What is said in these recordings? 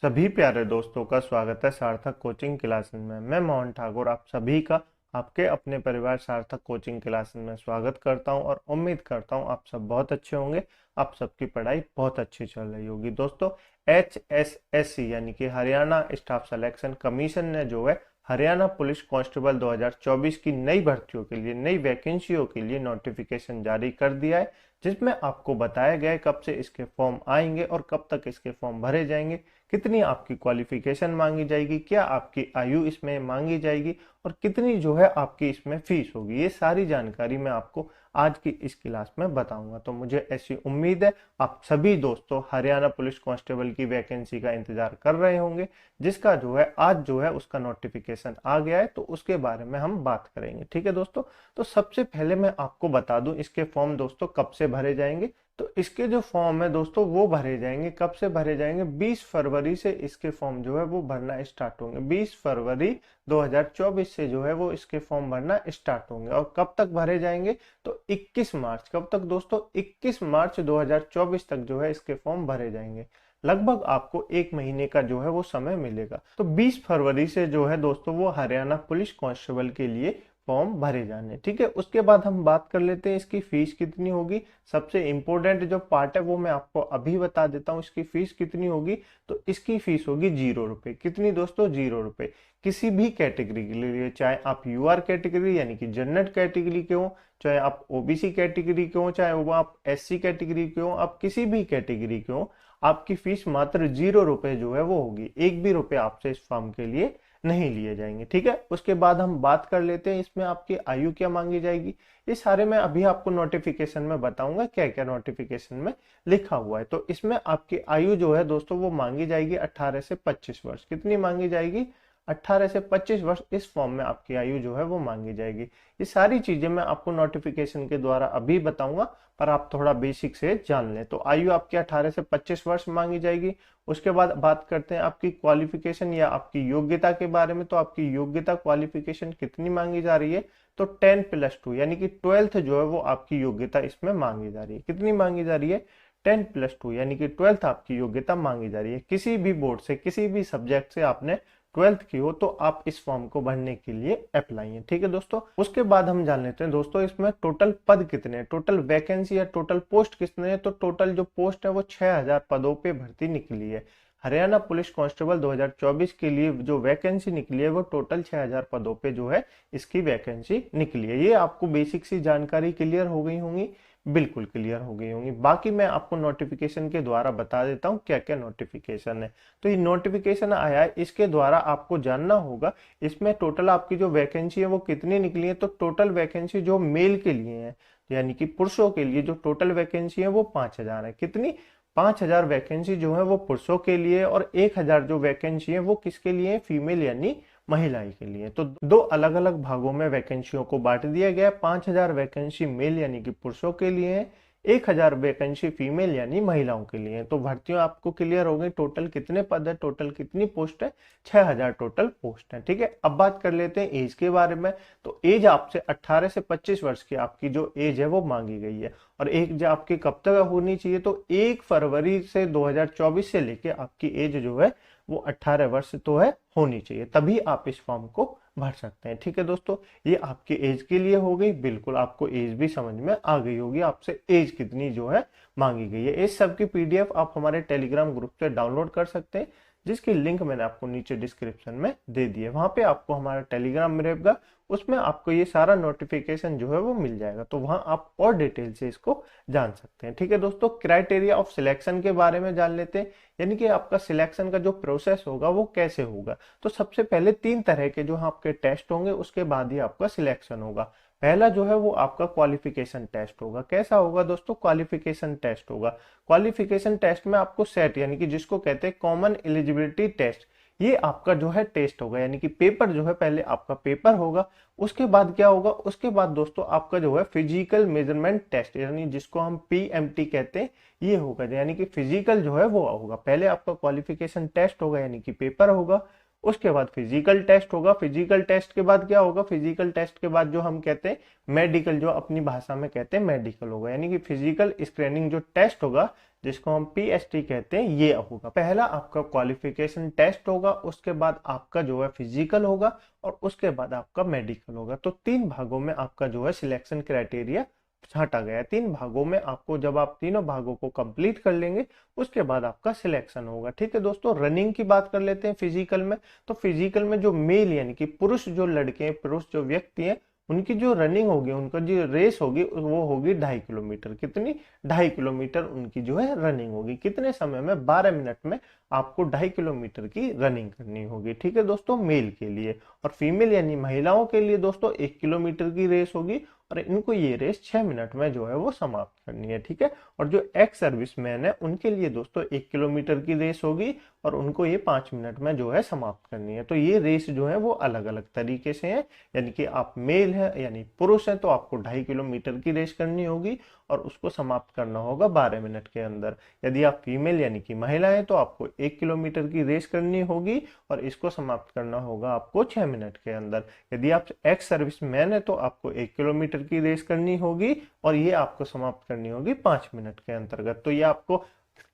सभी प्यारे दोस्तों का स्वागत है सार्थक कोचिंग क्लासेस में। मैं मोहन ठाकुर आप सभी का आपके अपने परिवार सार्थक कोचिंग क्लासेस में स्वागत करता हूं और उम्मीद करता हूं आप सब बहुत अच्छे होंगे। आप सबकी पढ़ाई बहुत अच्छी चल रही होगी। दोस्तों, HSSC यानी कि हरियाणा स्टाफ सिलेक्शन कमीशन ने जो है हरियाणा पुलिस कांस्टेबल 2024 की नई भर्तियों के लिए, नई वैकेंसियों के लिए नोटिफिकेशन जारी कर दिया है, जिसमें आपको बताया गया है कब से इसके फॉर्म आएंगे और कब तक इसके फॉर्म भरे जाएंगे, कितनी आपकी क्वालिफिकेशन मांगी जाएगी, क्या आपकी आयु इसमें मांगी जाएगी और कितनी जो है आपकी इसमें फीस होगी। ये सारी जानकारी मैं आपको आज की इस क्लास में बताऊंगा। तो मुझे ऐसी उम्मीद है आप सभी दोस्तों हरियाणा पुलिस कांस्टेबल की वैकेंसी का इंतजार कर रहे होंगे, जिसका जो है आज जो है उसका नोटिफिकेशन आ गया है, तो उसके बारे में हम बात करेंगे। ठीक है दोस्तों, तो सबसे पहले मैं आपको बता दूं इसके फॉर्म दोस्तों कब से भरे जाएंगे। तो इसके जो फॉर्म है दोस्तों वो भरे जाएंगे, कब से भरे जाएंगे, 20 फरवरी से इसके फॉर्म जो है वो भरना स्टार्ट होंगे। 20 फरवरी 2024 से जो है वो इसके फॉर्म भरना स्टार्ट होंगे। और कब तक भरे जाएंगे, तो 21 मार्च, कब तक दोस्तों, 21 मार्च 2024 तक जो है इसके फॉर्म भरे जाएंगे। लगभग आपको एक महीने का जो है वो समय मिलेगा। तो 20 फरवरी से जो है दोस्तों वो हरियाणा पुलिस कांस्टेबल के लिए फॉर्म भरे जाने। ठीक है, उसके बाद हम बात कर लेते हैं इसकी फीस कितनी होगी। सबसे इंपॉर्टेंट जो पार्ट है वो मैं आपको अभी बता देता हूँ, इसकी फीस कितनी होगी। तो इसकी फीस होगी 0 रुपए। कितनी दोस्तों, 0 रुपए। किसी भी कैटेगरी के लिए, चाहे आप यूआर कैटेगरी यानी कि जनरल कैटेगरी के हो, चाहे आप ओबीसी कैटेगरी के हो, चाहे वो आप एससी कैटेगरी के हो, आप किसी भी कैटेगरी के हो, आपकी फीस मात्र 0 रुपए जो है वो होगी। एक भी रुपए आपसे इस फॉर्म के लिए नहीं लिए जाएंगे। ठीक है, उसके बाद हम बात कर लेते हैं इसमें आपकी आयु क्या मांगी जाएगी। ये सारे मैं अभी आपको नोटिफिकेशन में बताऊंगा क्या क्या नोटिफिकेशन में लिखा हुआ है। तो इसमें आपकी आयु जो है दोस्तों वो मांगी जाएगी 18 से 25 वर्ष। कितनी मांगी जाएगी, 18 से 25 वर्ष इस फॉर्म में आपकी आयु जो है वो मांगी जाएगी। ये सारी चीजें मैं आपको नोटिफिकेशन के द्वारा अभी बताऊंगा, पर आप थोड़ा बेसिक से जान लें। तो आयु आपकी 18 से 25 वर्ष मांगी जाएगी। उसके बाद बात करते हैं आपकी क्वालिफिकेशन या आपकी योग्यता के बारे में। तो आपकी योग्यता क्वालिफिकेशन कितनी मांगी जा रही है, तो 10+2 यानी कि 12th जो है वो आपकी योग्यता इसमें मांगी जा रही है। कितनी मांगी जा रही है, 10+2 यानी कि 12th आपकी योग्यता मांगी जा रही है। किसी भी बोर्ड से, किसी भी सब्जेक्ट से आपने 12th की हो तो आप इस फॉर्म को भरने के लिए अप्लाई है। ठीक है दोस्तों, उसके बाद हम जान लेते हैं दोस्तों इसमें टोटल पद कितने हैं, टोटल वैकेंसी या टोटल पोस्ट कितने हैं। तो टोटल जो पोस्ट है वो 6000 पदों पे भर्ती निकली है। हरियाणा पुलिस कांस्टेबल 2024 के लिए जो वैकेंसी निकली है वो टोटल 6000 पदों पे जो है इसकी वैकेंसी निकली है। ये आपको बेसिक सी जानकारी क्लियर हो गई होंगी, बिल्कुल क्लियर हो गई होंगी। बाकी मैं आपको नोटिफिकेशन के द्वारा बता देता हूँ क्या क्या नोटिफिकेशन है। तो ये नोटिफिकेशन आया है, इसके द्वारा आपको जानना होगा इसमें टोटल आपकी जो वैकेंसी है वो कितनी निकली है। तो टोटल वैकेंसी जो मेल के लिए है यानी कि पुरुषों के लिए जो टोटल वैकेंसी है वो 5000 है। कितनी, 5000 वैकेंसी जो है वो पुरुषों के लिए, और 1000 जो वैकेंसी है वो किसके लिए है, फीमेल यानी महिलाएं के लिए। तो दो अलग अलग भागों में वैकेंसियों को बांट दिया गया है। 5000 वैकेंसी मेल यानी कि पुरुषों के लिए है, 1000 वैकेंसी फीमेल यानी महिलाओं के लिए। तो भर्तियां आपको क्लियर हो गई। टोटल कितने पद है, टोटल कितनी पोस्ट है, 6000 टोटल पोस्ट है। ठीक है, अब बात कर लेते हैं एज के बारे में। तो एज आपसे 18 से 25 वर्ष की आपकी जो एज है वो मांगी गई है। और एज आपकी कब तक होनी चाहिए, तो 1 फरवरी से 2024 से लेके आपकी एज जो है वो 18 वर्ष तो है होनी चाहिए, तभी आप इस फॉर्म को भर सकते हैं। ठीक है दोस्तों, ये आपकी एज के लिए हो गई। बिल्कुल आपको एज भी समझ में आ गई होगी, आपसे एज कितनी जो है मांगी गई है। इस सब की पीडीएफ आप हमारे टेलीग्राम ग्रुप से डाउनलोड कर सकते हैं, जिसकी लिंक मैंने आपको नीचे डिस्क्रिप्शन में दे दी है। वहां पे आपको हमारा टेलीग्राम रहेगा, उसमें आपको ये सारा नोटिफिकेशन जो है वो मिल जाएगा। तो वहां आप और डिटेल से इसको जान सकते हैं। ठीक है दोस्तों, क्राइटेरिया ऑफ सिलेक्शन के बारे में जान लेते हैं, यानी कि आपका सिलेक्शन का जो प्रोसेस होगा वो कैसे होगा। तो सबसे पहले 3 तरह के जो आपके टेस्ट होंगे, उसके बाद ही आपका सिलेक्शन होगा। पहला जो है वो आपका क्वालिफिकेशन टेस्ट होगा। कैसा होगा दोस्तों, क्वालिफिकेशन टेस्ट होगा। क्वालिफिकेशन टेस्ट में आपको सेट यानी कि जिसको कहते हैं कॉमन एलिजिबिलिटी टेस्ट, ये आपका जो है टेस्ट होगा। यानी कि पेपर जो है, पहले आपका पेपर होगा, उसके बाद क्या होगा, उसके बाद दोस्तों आपका जो है फिजिकल मेजरमेंट टेस्ट यानी जिसको हम पीएमटी कहते हैं, ये होगा। यानी कि फिजिकल जो है वो होगा। पहले आपका क्वालिफिकेशन टेस्ट होगा यानी कि पेपर होगा, उसके बाद फिजिकल टेस्ट होगा। फिजिकल टेस्ट के बाद क्या होगा, फिजिकल टेस्ट के बाद जो हम कहते हैं मेडिकल, जो अपनी भाषा में कहते हैं मेडिकल होगा, यानी कि फिजिकल स्क्रीनिंग जो टेस्ट होगा जिसको हम पीएसटी कहते हैं ये होगा। पहला आपका क्वालिफिकेशन टेस्ट होगा, उसके बाद आपका जो है फिजिकल होगा और उसके बाद आपका मेडिकल होगा। तो 3 भागों में आपका जो है सिलेक्शन क्राइटेरिया छांटा गया है। 3 भागों में आपको, जब आप तीनों भागों को कंप्लीट कर लेंगे उसके बाद आपका सिलेक्शन होगा। ठीक है दोस्तों, रनिंग की बात कर लेते हैं फिजिकल में। तो फिजिकल में जो मेल यानी कि पुरुष जो लड़के हैं, पुरुष जो व्यक्ति हैं, उनकी जो रनिंग होगी, उनका जो रेस होगी वो होगी 2.5 किलोमीटर। कितनी? 2.5 किलोमीटर उनकी जो है रनिंग होगी। कितने समय में? 12 मिनट में आपको 2.5 किलोमीटर की रनिंग करनी होगी। ठीक है दोस्तों, मेल के लिए। और फीमेल यानी महिलाओं के लिए दोस्तों 1 किलोमीटर की रेस होगी और इनको ये रेस 6 मिनट में जो है वो समाप्त करनी है। ठीक है, और जो एक्स सर्विस मैन है उनके लिए दोस्तों 1 किलोमीटर की रेस होगी और उनको ये 5 मिनट में जो है समाप्त करनी है। तो ये रेस जो है वो अलग अलग तरीके से है, यानी कि आप मेल है यानी पुरुष है तो आपको 2.5 किलोमीटर की रेस करनी होगी और उसको समाप्त करना होगा 12 मिनट के अंदर। यदि आप फीमेल यानी कि महिला है तो आपको 1 किलोमीटर की रेस करनी होगी और इसको समाप्त करना होगा आपको 6 मिनट के अंदर। यदि आप एक्स सर्विस मैन है तो आपको 1 किलोमीटर की रेस करनी होगी और ये आपको समाप्त करनी होगी 5 मिनट के अंतर्गत। तो ये आपको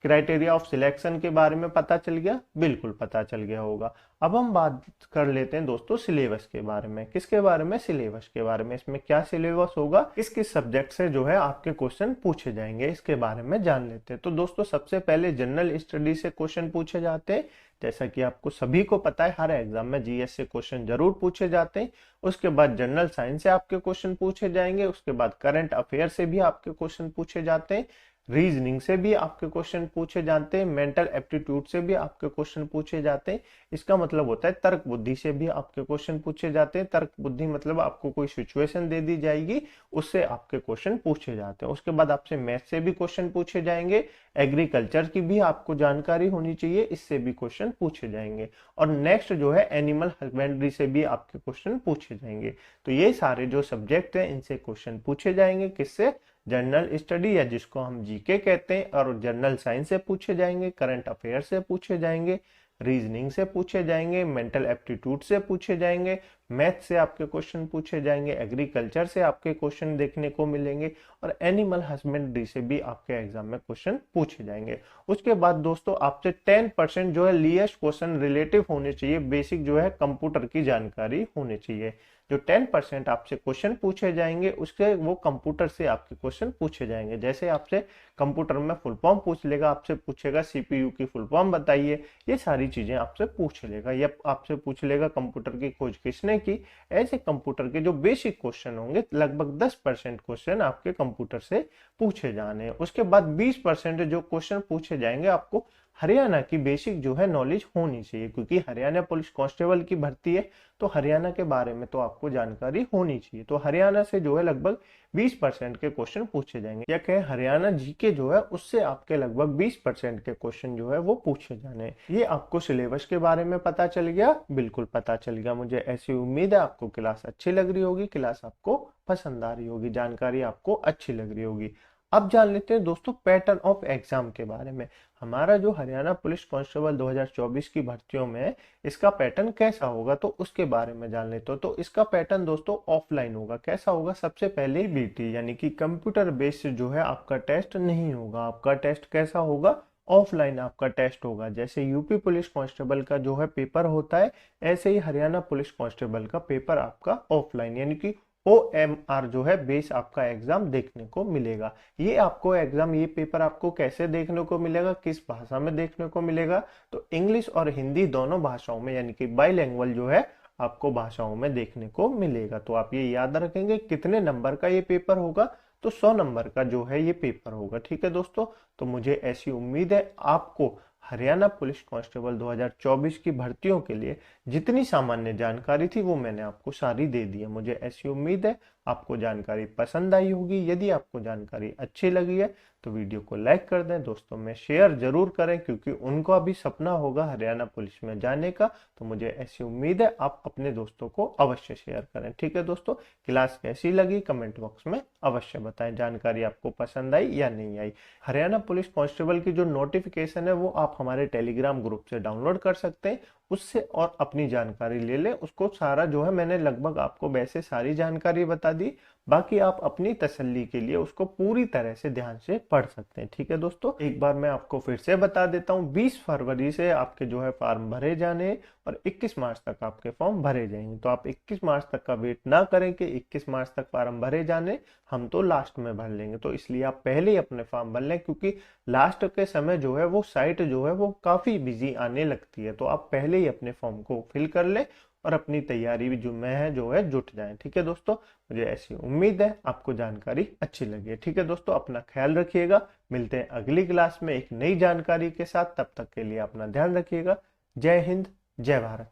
क्राइटेरिया ऑफ सिलेक्शन के बारे में पता चल गया, बिल्कुल पता चल गया होगा। अब हम बात कर लेते हैं दोस्तों सिलेबस के बारे में। किसके बारे में? सिलेबस के बारे में। इसमें क्या सिलेबस होगा, किस किस सब्जेक्ट से जो है आपके क्वेश्चन पूछे जाएंगे, इसके बारे में जान लेते हैं। तो दोस्तों सबसे पहले जनरल स्टडी से क्वेश्चन पूछे जाते हैं। जैसा कि आपको सभी को पता है, हर एग्जाम में जीएस से क्वेश्चन जरूर पूछे जाते हैं। उसके बाद जनरल साइंस से आपके क्वेश्चन पूछे जाएंगे। उसके बाद करंट अफेयर से भी आपके क्वेश्चन पूछे जाते हैं। रीजनिंग से भी आपके क्वेश्चन पूछे जाते हैं। मेंटल एप्टीट्यूड से भी आपके क्वेश्चन पूछे जाते हैं। इसका मतलब होता है तर्क बुद्धि से भी आपके क्वेश्चन पूछे जाते हैं। तर्क बुद्धि मतलब आपको कोई सिचुएशन दे दी जाएगी, उससे आपके क्वेश्चन पूछे जाते हैं। उसके बाद आपसे मैथ से भी क्वेश्चन पूछे जाएंगे। एग्रीकल्चर की भी आपको जानकारी होनी चाहिए, इससे भी क्वेश्चन पूछे जाएंगे। और नेक्स्ट जो है एनिमल हस्बेंड्री से भी आपके क्वेश्चन पूछे जाएंगे। तो ये सारे जो सब्जेक्ट हैं इनसे क्वेश्चन पूछे जाएंगे। किससे? जनरल स्टडी या जिसको हम जीके कहते हैं, और जनरल साइंस से पूछे जाएंगे, करंट अफेयर से पूछे जाएंगे, रीजनिंग से पूछे जाएंगे, मेंटल एप्टीट्यूड से पूछे जाएंगे, मैथ से आपके क्वेश्चन पूछे जाएंगे, एग्रीकल्चर से आपके क्वेश्चन देखने को मिलेंगे और एनिमल हस्बेंड्री से भी आपके एग्जाम में क्वेश्चन पूछे जाएंगे। उसके बाद दोस्तों आपसे 10% जो है लीस्ट क्वेश्चन रिलेटिव होने चाहिए, बेसिक जो है कंप्यूटर की जानकारी होनी चाहिए। जो 10% आपसे क्वेश्चन पूछे जाएंगे उसके वो कंप्यूटर से आपके क्वेश्चन पूछे जाएंगे। जैसे आपसे कंप्यूटर में फुल फॉर्म पूछ लेगा, आपसे पूछेगा सीपीयू की फुल फॉर्म बताइए, ये सारी चीजें आपसे पूछ लेगा। या आपसे पूछ लेगा कंप्यूटर की खोज किसने की। ऐसे कंप्यूटर के जो बेसिक क्वेश्चन होंगे लगभग 10% क्वेश्चन आपके कंप्यूटर से पूछे जाने हैं। उसके बाद 20% जो क्वेश्चन पूछे जाएंगे आपको हरियाणा की बेसिक जो है नॉलेज होनी चाहिए, क्योंकि हरियाणा पुलिस कांस्टेबल की भर्ती है तो हरियाणा के बारे में तो आपको जानकारी होनी चाहिए। तो हरियाणा से जो है लगभग 20% के क्वेश्चन पूछे जाएंगे, या कहें हरियाणा जीके जो है उससे आपके लगभग 20% के क्वेश्चन जो है वो पूछे जाने। ये आपको सिलेबस के बारे में पता चल गया, बिल्कुल पता चल गया। मुझे ऐसी उम्मीद है आपको क्लास अच्छी लग रही होगी, क्लास आपको पसंद आ रही होगी, जानकारी आपको अच्छी लग रही होगी। अब जान लेते हैं दोस्तों पैटर्न ऑफ एग्जाम के बारे में। हमारा जो हरियाणा पुलिस कांस्टेबल 2024 की भर्तियों में इसका पैटर्न कैसा होगा तो उसके बारे में जान लेते हो। तो इसका पैटर्न दोस्तों ऑफलाइन होगा। कैसा होगा? सबसे पहले बीटी यानी कि कंप्यूटर बेस्ड जो है आपका टेस्ट नहीं होगा। आपका टेस्ट कैसा होगा? ऑफलाइन आपका टेस्ट होगा। जैसे यूपी पुलिस कांस्टेबल का जो है पेपर होता है, ऐसे ही हरियाणा पुलिस कांस्टेबल का पेपर आपका ऑफलाइन यानी कि OMR जो है बेस आपका एग्जाम देखने को मिलेगा। ये आपको एग्जाम, ये पेपर आपको कैसे देखने को मिलेगा, किस भाषा में देखने को मिलेगा? तो इंग्लिश और हिंदी दोनों भाषाओं में यानी कि बाइलिंगुअल जो है आपको भाषाओं में देखने को मिलेगा। तो आप ये याद रखेंगे कितने नंबर का ये पेपर होगा, तो 100 नंबर का जो है ये पेपर होगा। ठीक है दोस्तों, तो मुझे ऐसी उम्मीद है आपको हरियाणा पुलिस कांस्टेबल 2024 की भर्तियों के लिए जितनी सामान्य जानकारी थी वो मैंने आपको सारी दे दी है। मुझे ऐसी उम्मीद है आपको जानकारी पसंद आई होगी। यदि आपको जानकारी अच्छी लगी है तो वीडियो को लाइक कर दें, दोस्तों में शेयर जरूर करें, क्योंकि उनको भी सपना होगा हरियाणा पुलिस में जाने का। तो मुझे ऐसी उम्मीद है आप अपने दोस्तों को अवश्य शेयर करें। ठीक है दोस्तों, क्लास कैसी लगी कमेंट बॉक्स में अवश्य बताएं, जानकारी आपको पसंद आई या नहीं आई। हरियाणा पुलिस कांस्टेबल की जो नोटिफिकेशन है वो आप हमारे टेलीग्राम ग्रुप से डाउनलोड कर सकते हैं। उससे और अपनी जानकारी ले लें। उसको सारा जो है मैंने लगभग आपको वैसे सारी जानकारी बता दी, बाकी आप अपनी तसल्ली के लिए उसको पूरी तरह से ध्यान से पढ़ सकते हैं। ठीक है दोस्तों, एक बार मैं आपको फिर से बता देता हूँ, 20 फरवरी से आपके जो है फॉर्म भरे जाने और 21 मार्च तक आपके फॉर्म भरे जाएंगे। तो आप 21 मार्च तक का वेट ना करें कि 21 मार्च तक फॉर्म भरे जाने, हम तो लास्ट में भर लेंगे। तो इसलिए आप पहले ही अपने फॉर्म भर लें, क्योंकि लास्ट के समय जो है वो साइट जो है वो काफी बिजी आने लगती है। तो आप पहले ही अपने फॉर्म को फिल कर लें और अपनी तैयारी भी जो में है जो है जुट जाएं। ठीक है दोस्तों, मुझे ऐसी उम्मीद है आपको जानकारी अच्छी लगी है। ठीक है दोस्तों, अपना ख्याल रखिएगा। मिलते हैं अगली क्लास में एक नई जानकारी के साथ। तब तक के लिए अपना ध्यान रखिएगा। जय हिंद, जय भारत।